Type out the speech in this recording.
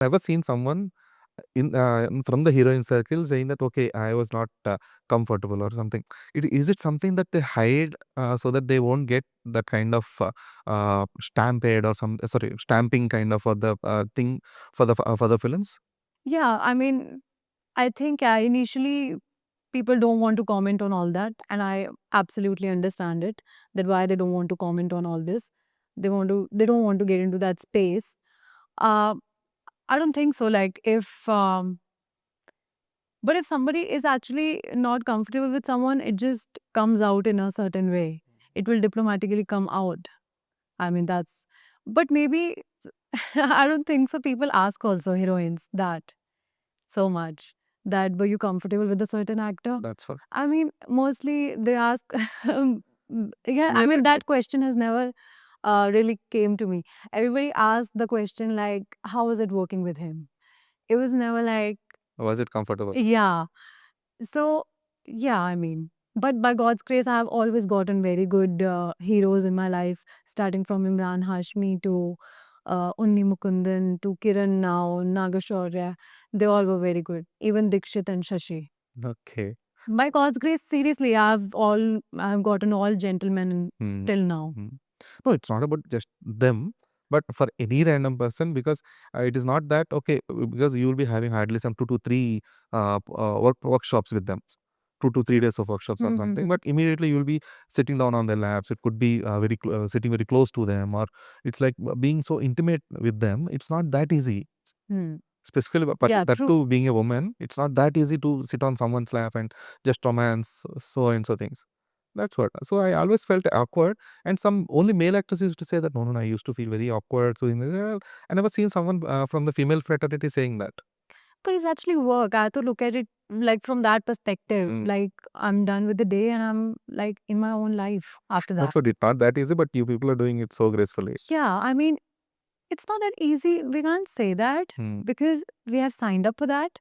Never seen someone from the heroine circle saying that, okay, I was not comfortable or something. Is it something that they hide so that they won't get that kind of stampede or sorry, stamping kind of for the thing for the films? Yeah, I mean, I think initially people don't want to comment on all that, and I absolutely understand it, that why they don't want to comment on all this. They don't want to get into that space. Uh, I don't think so. Like if but if somebody is actually not comfortable with someone, it just comes out in a certain way. It will diplomatically come out. I mean, that's, but maybe I don't think so. People ask also heroines that so much, that were you comfortable with a certain actor? That's what. I mean, mostly they ask, yeah, I Male mean, actor. that question has never really came to me. Everybody asked the question like, how was it working with him? It was never like, Was it comfortable? yeah. So, yeah, I mean, but by God's grace, I have always gotten very good heroes in my life, starting from Imran Hashmi to Unni Mukundan to Kiran now, Nagashaurya. They all were very good. Even Dikshit and Shashi. Okay. By God's grace, seriously, I've gotten all gentlemen Hmm. till now. Hmm. No, it's not about just them, but for any random person, because it is not that okay, because you will be having hardly some 2 to 3 workshops with them, 2 to 3 days of workshops or something. Mm-hmm. But immediately you will be sitting down on their laps. It could be sitting very close to them, or it's like being so intimate with them. It's not that easy. Hmm. Specifically, but Yeah, that true. too, being a woman, it's not that easy to sit on someone's lap and just romance so and so things. That's what. So I always felt awkward, and some only male actors used to say that, no, no, no, I used to feel very awkward. So I never seen someone from the female fraternity saying that. But it's actually work. I have to look at it like from that perspective. Mm. Like I'm done with the day and I'm like in my own life after That's that. what. It's not that easy, but you people are doing it so gracefully. Yeah, I mean, it's not that easy. We can't say that Hmm. because we have signed up for that.